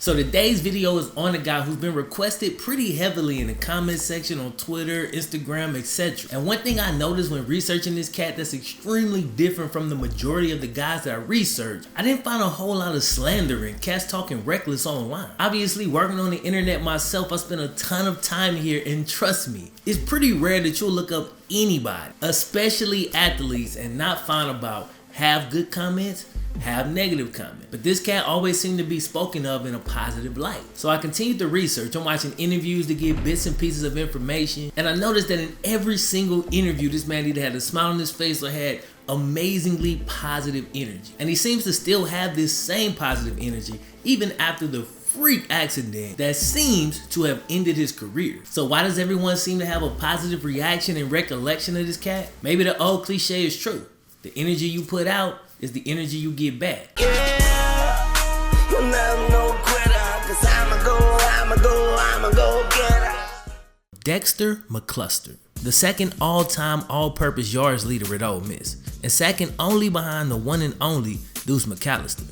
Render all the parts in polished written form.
So today's video is on a guy who's been requested pretty heavily in the comment section on Twitter, Instagram, etc. And one thing I noticed when researching this cat that's extremely different from the majority of the guys that I researched, I didn't find a whole lot of slandering, cats talking reckless online. Obviously, working on the internet myself, I spent a ton of time here, and trust me, it's pretty rare that you'll look up anybody, especially athletes, and not find about have good comments, have negative comments. But this cat always seemed to be spoken of in a positive light. So I continued to research. I'm watching interviews to get bits and pieces of information, and I noticed that in every single interview, this man either had a smile on his face or had amazingly positive energy. And he seems to still have this same positive energy even after the freak accident that seems to have ended his career. So why does everyone seem to have a positive reaction and recollection of this cat? Maybe the old cliche is true. The energy you put out is the energy you get back. Yeah, no quitter, 'cause I'ma go get her. Dexter McCluster, the second all-time all-purpose yards leader at Ole Miss, and second only behind the one and only Deuce McCallister.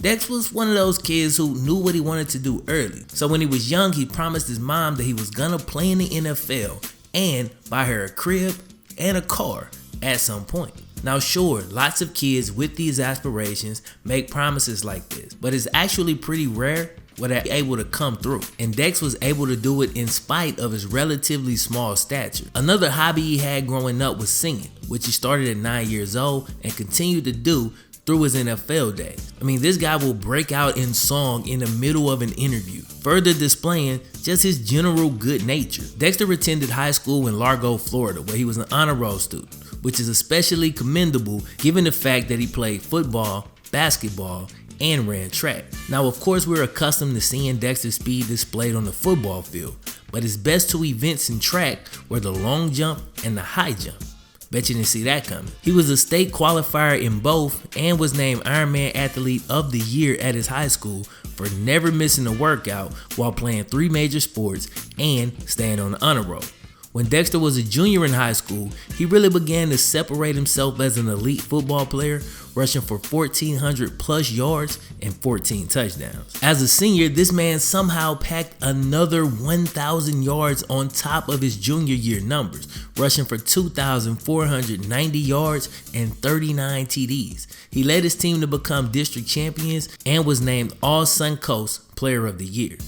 Dex was one of those kids who knew what he wanted to do early. So when he was young, he promised his mom that he was gonna play in the NFL and buy her a crib and a car at some point. Now sure, lots of kids with these aspirations make promises like this, but it's actually pretty rare where they're able to come through. And Dex was able to do it in spite of his relatively small stature. Another hobby he had growing up was singing, which he started at 9 years old and continued to do through his NFL days. I mean, this guy will break out in song in the middle of an interview, further displaying just his general good nature. Dexter attended high school in Largo, Florida, where he was an honor roll student, which is especially commendable given the fact that he played football, basketball, and ran track. Now, of course, we're accustomed to seeing Dexter's speed displayed on the football field, but his best two events in track were the long jump and the high jump. Bet you didn't see that coming. He was a state qualifier in both and was named Ironman Athlete of the Year at his high school for never missing a workout while playing 3 major sports and staying on the honor roll. When Dexter was a junior in high school, he really began to separate himself as an elite football player, rushing for 1,400 plus yards and 14 touchdowns. As a senior, this man somehow packed another 1,000 yards on top of his junior year numbers, rushing for 2,490 yards and 39 TDs. He led his team to become district champions and was named All-Suncoast Player of the Year.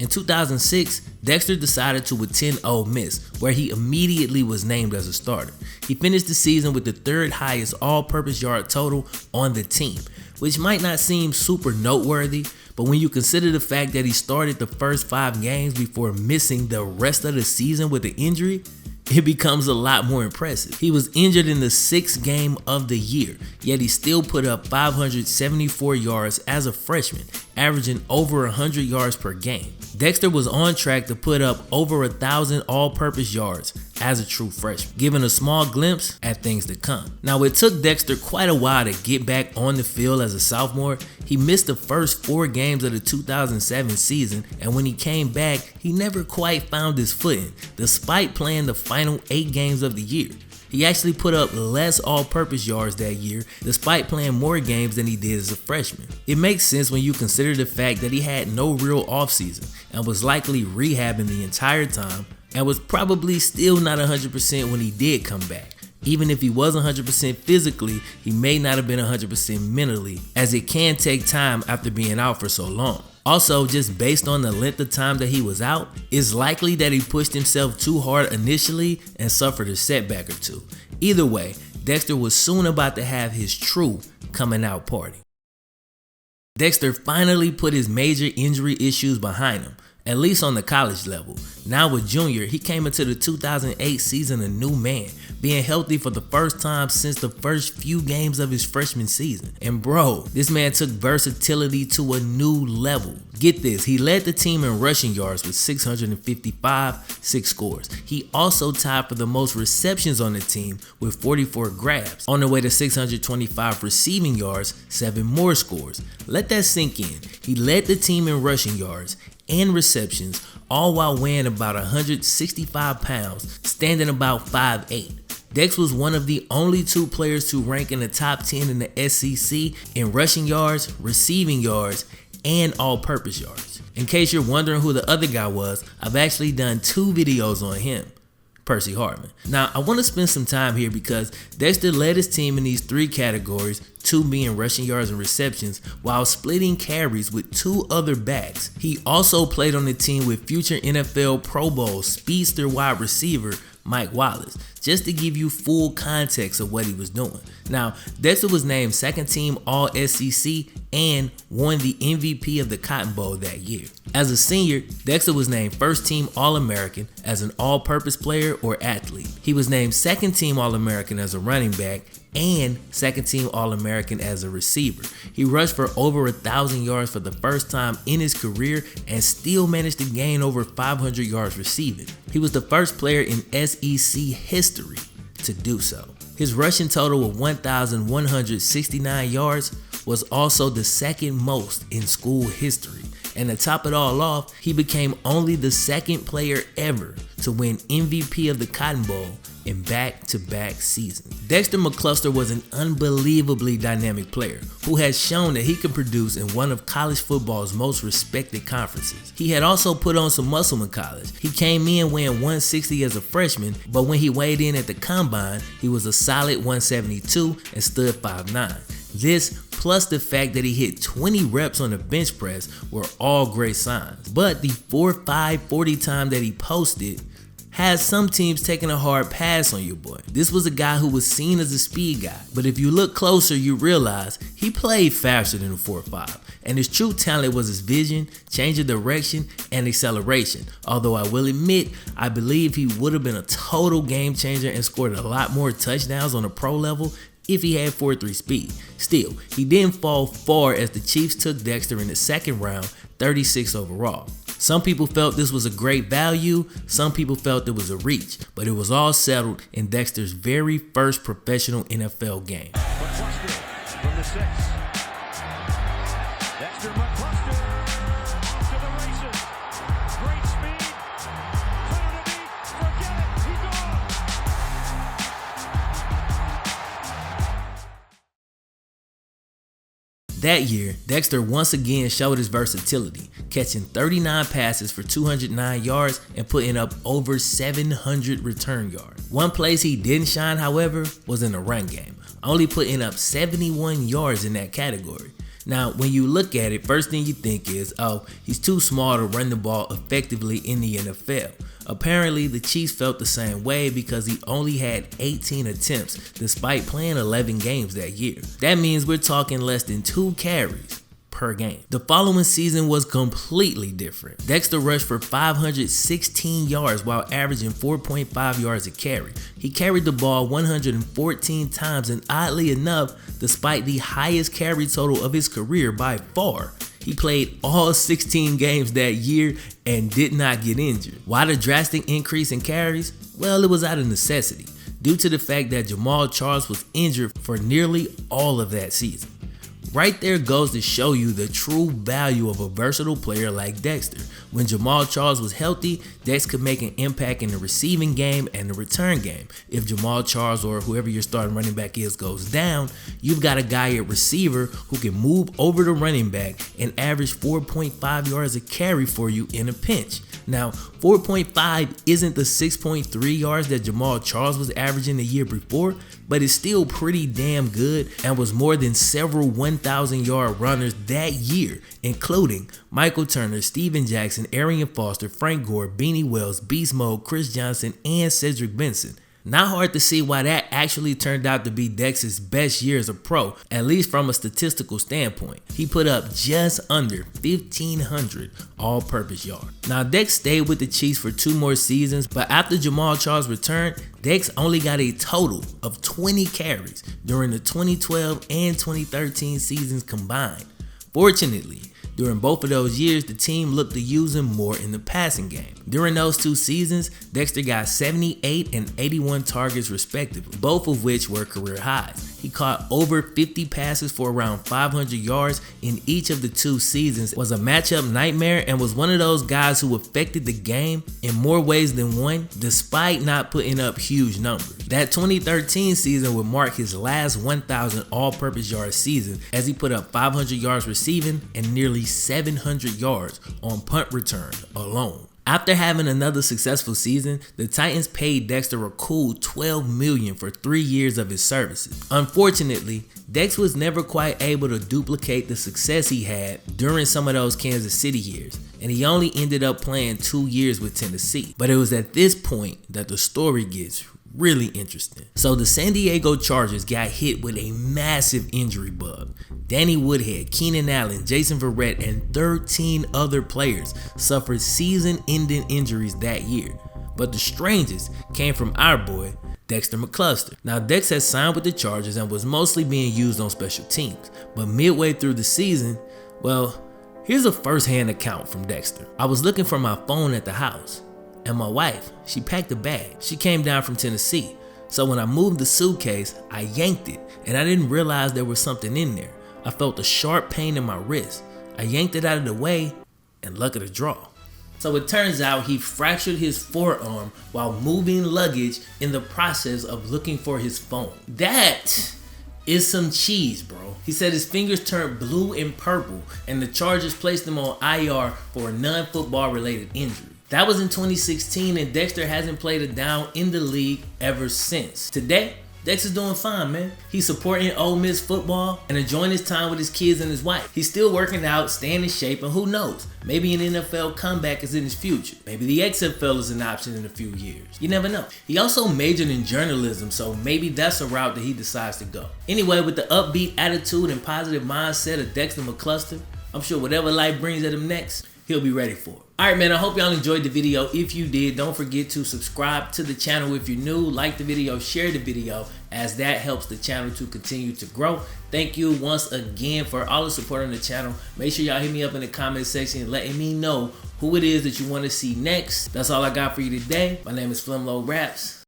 In 2006, Dexter decided to attend Ole Miss, where he immediately was named as a starter. He finished the season with the 3rd highest all-purpose yard total on the team, which might not seem super noteworthy, but when you consider the fact that he started the first 5 games before missing the rest of the season with an injury, it becomes a lot more impressive. He was injured in the 6th game of the year, yet he still put up 574 yards as a freshman, averaging over 100 yards per game. Dexter was on track to put up over 1,000 all-purpose yards as a true freshman, giving a small glimpse at things to come. Now, it took Dexter quite a while to get back on the field as a sophomore. He missed the first 4 games of the 2007 season, and when he came back, he never quite found his footing, despite playing the final 8 games of the year. He actually put up less all-purpose yards that year, despite playing more games than he did as a freshman. It makes sense when you consider the fact that he had no real offseason and was likely rehabbing the entire time and was probably still not 100% when he did come back. Even if he was 100% physically, he may not have been 100% mentally, as it can take time after being out for so long. Also, just based on the length of time that he was out, it's likely that he pushed himself too hard initially and suffered a setback or two. Either way, Dexter was soon about to have his true coming out party. Dexter finally put his major injury issues behind him, at least on the college level. Now a junior, he came into the 2008 season a new man, being healthy for the first time since the first few games of his freshman season. And bro, this man took versatility to a new level. Get this, he led the team in rushing yards with 655, 6 scores. He also tied for the most receptions on the team with 44 grabs. On the way to 625 receiving yards, 7 more scores. Let that sink in. He led the team in rushing yards and receptions, all while weighing about 165 pounds, standing about 5'8". Dex was one of the only 2 players to rank in the top 10 in the SEC in rushing yards, receiving yards, and all-purpose yards. In case you're wondering who the other guy was, I've actually done 2 videos on him. Percy Hartman. Now, I want to spend some time here because Dexter led his team in these 3 categories, 2 being rushing yards and receptions, while splitting carries with 2 other backs. He also played on the team with future NFL Pro Bowl speedster wide receiver Mike Wallace, just to give you full context of what he was doing. Now, Dexter was named 2nd team All-SEC and won the MVP of the Cotton Bowl that year. As a senior, Dexter was named 1st team All-American as an all-purpose player or athlete. He was named 2nd team All-American as a running back and 2nd team All-American as a receiver. He rushed for over 1,000 yards for the first time in his career and still managed to gain over 500 yards receiving. He was the first player in SEC history to do so. His rushing total of 1,169 yards was also the 2nd most in school history. And to top it all off, he became only the 2nd player ever to win MVP of the Cotton Bowl in back-to-back seasons. Dexter McCluster was an unbelievably dynamic player who has shown that he can produce in one of college football's most respected conferences. He had also put on some muscle in college. He came in weighing 160 as a freshman, but when he weighed in at the combine, he was a solid 172 and stood 5'9". This, plus the fact that he hit 20 reps on the bench press, were all great signs. But the 4.5 40 time that he posted has some teams taking a hard pass on your boy. This was a guy who was seen as a speed guy, but if you look closer, you realize he played faster than a 4.5, and his true talent was his vision, change of direction, and acceleration. Although I will admit, I believe he would have been a total game changer and scored a lot more touchdowns on a pro level if he had 4.3 speed. Still, he didn't fall far as the Chiefs took Dexter in the 2nd round, 36 overall. Some people felt this was a great value, some people felt it was a reach, but it was all settled in Dexter's very first professional NFL game. McCluster from the 6. Dexter McCluster to the races. Great speed. Put it deep. Forget it. He's gone. That year, Dexter once again showed his versatility, catching 39 passes for 209 yards and putting up over 700 return yards. One place he didn't shine, however, was in the run game, only putting up 71 yards in that category. Now, when you look at it, first thing you think is, oh, he's too small to run the ball effectively in the NFL. Apparently, the Chiefs felt the same way because he only had 18 attempts despite playing 11 games that year. That means we're talking less than 2 carries per game. The following season was completely different. Dexter rushed for 516 yards while averaging 4.5 yards a carry. He carried the ball 114 times, and oddly enough, despite the highest carry total of his career by far, he played all 16 games that year and did not get injured. Why the drastic increase in carries? Well, it was out of necessity, due to the fact that Jamal Charles was injured for nearly all of that season. Right there goes to show you the true value of a versatile player like Dexter. When Jamal Charles was healthy, Dex could make an impact in the receiving game and the return game. If Jamal Charles or whoever your starting running back is goes down, you've got a guy at receiver who can move over the running back and average 4.5 yards a carry for you in a pinch. Now, 4.5 isn't the 6.3 yards that Jamal Charles was averaging the year before, but it's still pretty damn good and was more than several 1,000-yard runners that year, including Michael Turner, Steven Jackson, Arian Foster, Frank Gore, Beanie Wells, Beast Mode, Chris Johnson, and Cedric Benson. Not hard to see why that actually turned out to be Dex's best year as a pro, at least from a statistical standpoint. He put up just under 1,500 all-purpose yards. Now, Dex stayed with the Chiefs for 2 more seasons, but after Jamal Charles returned, Dex only got a total of 20 carries during the 2012 and 2013 seasons combined. Fortunately, during both of those years, the team looked to use him more in the passing game. During those 2 seasons, Dexter got 78 and 81 targets respectively, both of which were career highs. He caught over 50 passes for around 500 yards in each of the 2 seasons, was a matchup nightmare, and was one of those guys who affected the game in more ways than one despite not putting up huge numbers. That 2013 season would mark his last 1,000 all-purpose yard season as he put up 500 yards receiving and nearly 700 yards on punt return alone. After having another successful season, the Titans paid Dexter a cool $12 million for 3 years of his services. Unfortunately, Dex was never quite able to duplicate the success he had during some of those Kansas City years, and he only ended up playing 2 years with Tennessee. But it was at this point that the story gets really interesting. So the San Diego Chargers got hit with a massive injury bug. Danny Woodhead, Keenan Allen, Jason Verrett, and 13 other players suffered season-ending injuries that year. But the strangest came from our boy, Dexter McCluster. Now, Dex had signed with the Chargers and was mostly being used on special teams. But midway through the season, well, here's a first-hand account from Dexter. I was looking for my phone at the house, and my wife, she packed a bag. She came down from Tennessee. So when I moved the suitcase, I yanked it, and I didn't realize there was something in there. I felt a sharp pain in my wrist. I yanked it out of the way, and luck of the draw. So it turns out he fractured his forearm while moving luggage in the process of looking for his phone. That is some cheese, bro. He said his fingers turned blue and purple, and the Chargers placed him on IR for a non-football related injury. That was in 2016, and Dexter hasn't played a down in the league ever since. Today, Dexter's doing fine, man. He's supporting Ole Miss football and enjoying his time with his kids and his wife. He's still working out, staying in shape, and who knows? Maybe an NFL comeback is in his future. Maybe the XFL is an option in a few years. You never know. He also majored in journalism, so maybe that's a route that he decides to go. Anyway, with the upbeat attitude and positive mindset of Dexter McCluster, I'm sure whatever life brings at him next, he'll be ready for it. Alright, man, I hope y'all enjoyed the video. If you did, don't forget to subscribe to the channel if you're new, like the video, share the video, as that helps the channel to continue to grow. Thank you once again for all the support on the channel. Make sure y'all hit me up in the comment section letting me know who it is that you want to see next. That's all I got for you today. My name is FlemLo Raps.